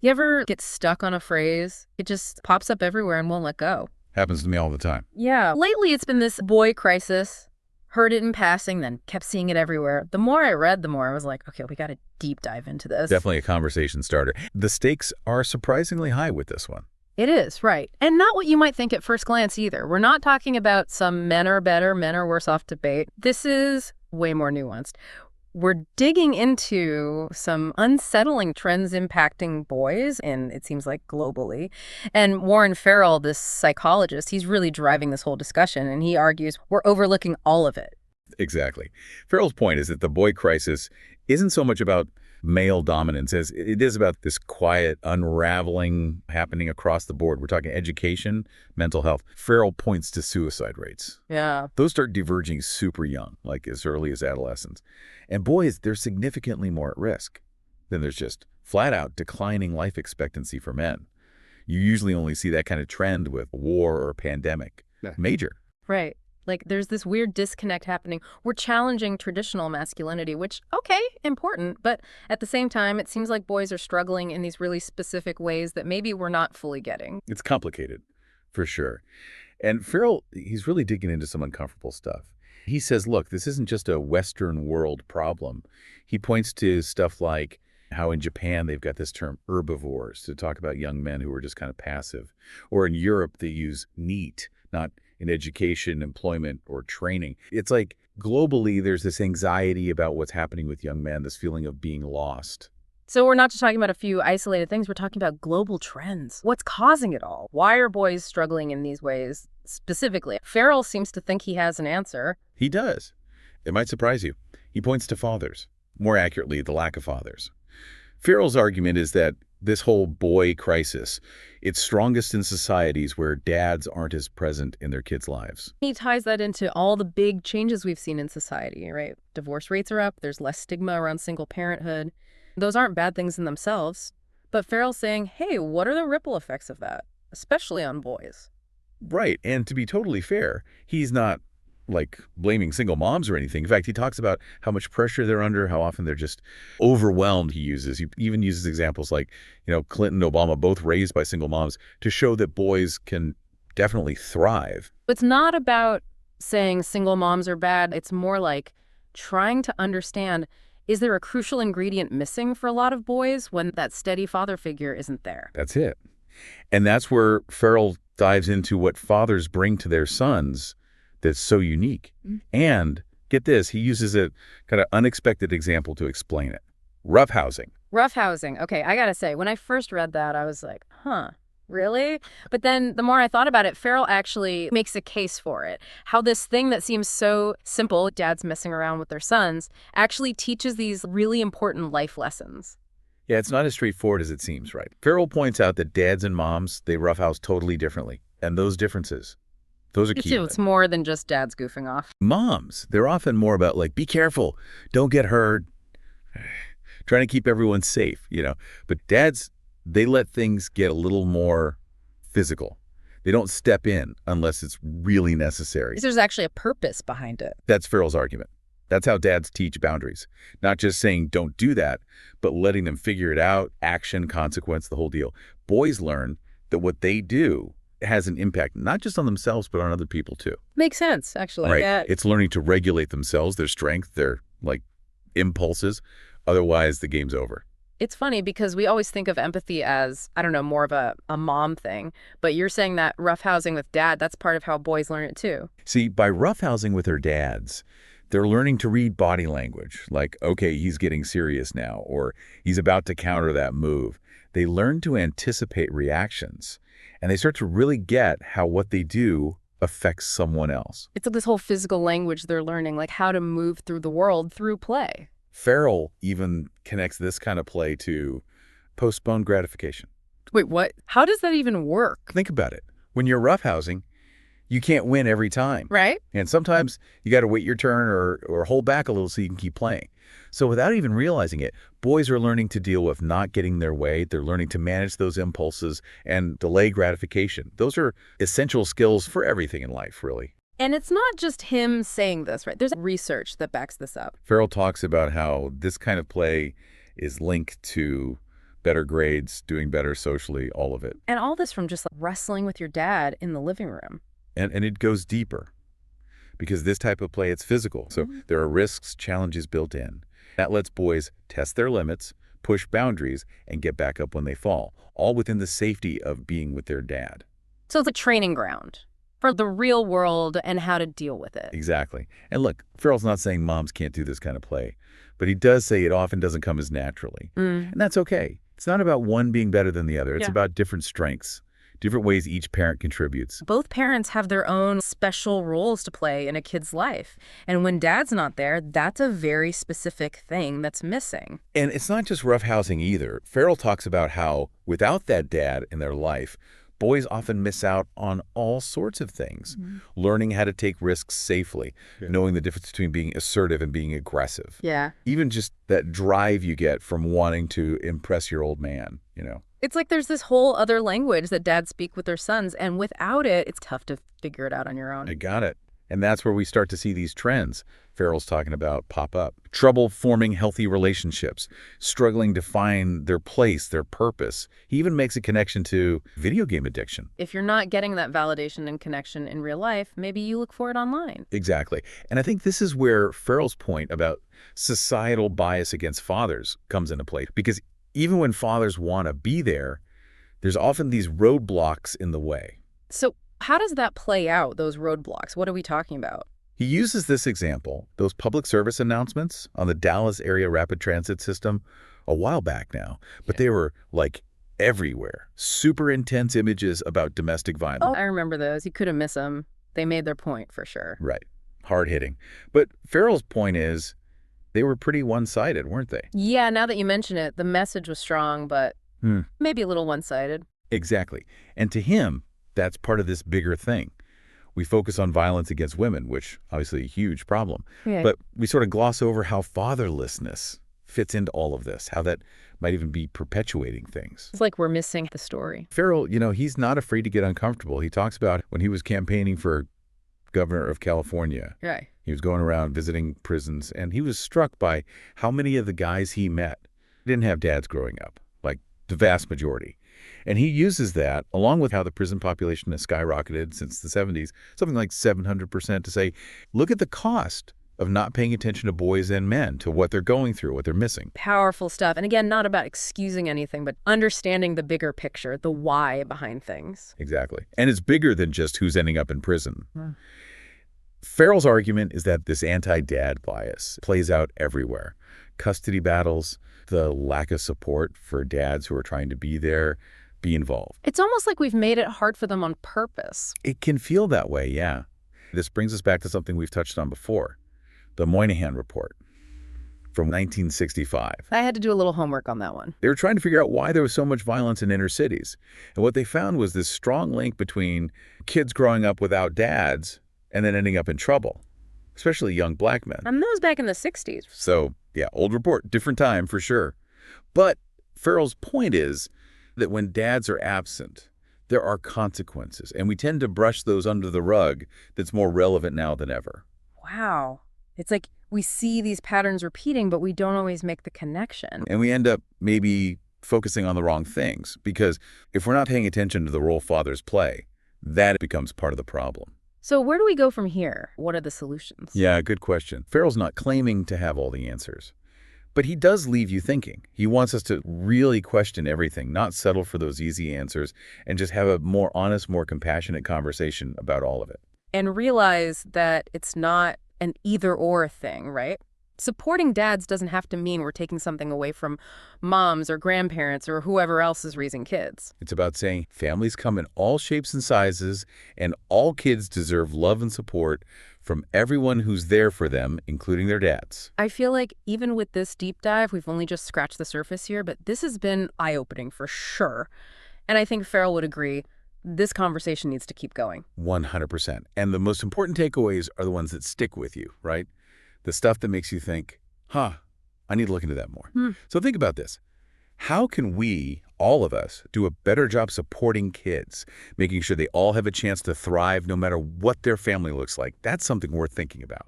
You ever get stuck on a phrase? It just pops up everywhere and won't let go. Happens to me all the time. Yeah. Lately, it's been this boy crisis. Heard it in passing, then kept seeing it everywhere. The more I read, the more I was like, okay, we got to deep dive into this. Definitely a conversation starter. The stakes are surprisingly high with this one. It is, right. And not what you might think at first glance either. We're not talking about some men are better, men are worse off debate. This is way more nuanced. We're digging into some unsettling trends impacting boys, and it seems like globally. And Warren Farrell, this psychologist, he's really driving this whole discussion, and he argues we're overlooking all of it. Exactly. Farrell's point is that the boy crisis isn't so much about male dominance as it is about this quiet unraveling happening across the board. We're talking education, mental health. Farrell points to suicide rates. Yeah. Those start diverging super young, like as early as adolescence. And boys, they're significantly more at risk. Then there's just flat out declining life expectancy for men. You usually only see that kind of trend with war or pandemic. Yeah. Major. Right. Like, there's this weird disconnect happening. We're challenging traditional masculinity, which, okay, important, but at the same time, it seems like boys are struggling in these really specific ways that maybe we're not fully getting. It's complicated, for sure. And Farrell, he's really digging into some uncomfortable stuff. He says, look, this isn't just a Western world problem. He points to stuff like how in Japan they've got this term herbivores to talk about young men who are just kind of passive. Or in Europe, they use NEAT, not in education, employment, or training. It's like globally, there's this anxiety about what's happening with young men, this feeling of being lost. So we're not just talking about a few isolated things. We're talking about global trends. What's causing it all? Why are boys struggling in these ways specifically? Farrell seems to think he has an answer. He does. It might surprise you. He points to fathers, more accurately, the lack of fathers. Farrell's argument is that this whole boy crisis, it's strongest in societies where dads aren't as present in their kids' lives. He ties that into all the big changes we've seen in society, right? Divorce rates are up. There's less stigma around single parenthood. Those aren't bad things in themselves. But Farrell's saying, hey, what are the ripple effects of that, especially on boys? Right. And to be totally fair, he's not like blaming single moms or anything. In fact, he talks about how much pressure they're under, how often they're just overwhelmed, he uses. He even uses examples like, Clinton and Obama, both raised by single moms, to show that boys can definitely thrive. It's not about saying single moms are bad. It's more like trying to understand, is there a crucial ingredient missing for a lot of boys when that steady father figure isn't there? That's it. And that's where Farrell dives into what fathers bring to their sons that's so unique. And get this, he uses a kind of unexpected example to explain it. Roughhousing. Roughhousing. Okay, I gotta say, when I first read that, I was like, huh, really? But then the more I thought about it, Farrell actually makes a case for it. How this thing that seems so simple, dads messing around with their sons, actually teaches these really important life lessons. Yeah, it's not as straightforward as it seems, right? Farrell points out that dads and moms, they roughhouse totally differently. And those differences, those are key. It's more than just dads goofing off. Moms, they're often more about like, be careful, don't get hurt, trying to keep everyone safe, But dads, they let things get a little more physical. They don't step in unless it's really necessary. There's actually a purpose behind it. That's Farrell's argument. That's how dads teach boundaries. Not just saying don't do that, but letting them figure it out, action, consequence, the whole deal. Boys learn that what they do has an impact, not just on themselves, but on other people too. Makes sense, actually. Right. Yeah. It's learning to regulate themselves, their strength, their impulses. Otherwise, the game's over. It's funny because we always think of empathy as, I don't know, more of a mom thing. But you're saying that roughhousing with dad, that's part of how boys learn it too. See, by roughhousing with their dads, they're learning to read body language, like, okay, he's getting serious now, or he's about to counter that move. They learn to anticipate reactions, and they start to really get how what they do affects someone else. It's this whole physical language they're learning, like how to move through the world through play. Farrell even connects this kind of play to postponed gratification. Wait, what? How does that even work? Think about it. When you're roughhousing, you can't win every time. Right. And sometimes you got to wait your turn or hold back a little so you can keep playing. So without even realizing it, boys are learning to deal with not getting their way. They're learning to manage those impulses and delay gratification. Those are essential skills for everything in life, really. And it's not just him saying this, right? There's research that backs this up. Farrell talks about how this kind of play is linked to better grades, doing better socially, all of it. And all this from just like wrestling with your dad in the living room. And it goes deeper because this type of play, it's physical. So there are risks, challenges built in. That lets boys test their limits, push boundaries, and get back up when they fall, all within the safety of being with their dad. So it's a training ground for the real world and how to deal with it. Exactly. And look, Farrell's not saying moms can't do this kind of play, but he does say it often doesn't come as naturally. And that's okay. It's not about one being better than the other. It's about different strengths, different ways each parent contributes. Both parents have their own special roles to play in a kid's life. And when dad's not there, that's a very specific thing that's missing. And it's not just roughhousing either. Farrell talks about how without that dad in their life, boys often miss out on all sorts of things. Learning how to take risks safely, knowing the difference between being assertive and being aggressive. Yeah. Even just that drive you get from wanting to impress your old man, It's like there's this whole other language that dads speak with their sons, and without it, it's tough to figure it out on your own. I got it. And that's where we start to see these trends Farrell's talking about pop up. Trouble forming healthy relationships, struggling to find their place, their purpose. He even makes a connection to video game addiction. If you're not getting that validation and connection in real life, maybe you look for it online. Exactly. And I think this is where Farrell's point about societal bias against fathers comes into play. Because even when fathers want to be there, there's often these roadblocks in the way. So how does that play out, those roadblocks? What are we talking about? He uses this example, those public service announcements on the Dallas area rapid transit system, a while back now, but they were like everywhere. Super intense images about domestic violence. Oh, I remember those. You couldn't miss them. They made their point for sure. Right. Hard hitting. But Farrell's point is they were pretty one-sided, weren't they? Yeah, now that you mention it, the message was strong, but maybe a little one-sided. Exactly. And to him, that's part of this bigger thing. We focus on violence against women, which obviously a huge problem. Yeah. But we sort of gloss over how fatherlessness fits into all of this, how that might even be perpetuating things. It's like we're missing the story. Farrell, he's not afraid to get uncomfortable. He talks about when he was campaigning for governor of California. Right. He was going around visiting prisons, and he was struck by how many of the guys he met didn't have dads growing up, like the vast majority. And he uses that, along with how the prison population has skyrocketed since the 70s, something like 700%, to say, look at the cost of not paying attention to boys and men, to what they're going through, what they're missing. Powerful stuff. And again, not about excusing anything, but understanding the bigger picture, the why behind things. Exactly. And it's bigger than just who's ending up in prison. Farrell's argument is that this anti-dad bias plays out everywhere. Custody battles, the lack of support for dads who are trying to be there, be involved. It's almost like we've made it hard for them on purpose. It can feel that way, yeah. This brings us back to something we've touched on before, the Moynihan Report from 1965. I had to do a little homework on that one. They were trying to figure out why there was so much violence in inner cities. And what they found was this strong link between kids growing up without dads and then ending up in trouble, especially young black men. And that was back in the 60s. So, yeah, old report, different time for sure. But Farrell's point is that when dads are absent, there are consequences, and we tend to brush those under the rug. That's more relevant now than ever. Wow. It's like we see these patterns repeating, but we don't always make the connection. And we end up maybe focusing on the wrong things, because if we're not paying attention to the role fathers play, that becomes part of the problem. So where do we go from here? What are the solutions? Yeah, good question. Farrell's not claiming to have all the answers, but he does leave you thinking. He wants us to really question everything, not settle for those easy answers, and just have a more honest, more compassionate conversation about all of it. And realize that it's not an either-or thing, right? Supporting dads doesn't have to mean we're taking something away from moms or grandparents or whoever else is raising kids. It's about saying families come in all shapes and sizes, and all kids deserve love and support from everyone who's there for them, including their dads. I feel like even with this deep dive, we've only just scratched the surface here, but this has been eye-opening for sure. And I think Farrell would agree, this conversation needs to keep going. 100%. And the most important takeaways are the ones that stick with you, right? The stuff that makes you think, I need to look into that more. So think about this. How can we, all of us, do a better job supporting kids, making sure they all have a chance to thrive no matter what their family looks like? That's something worth thinking about.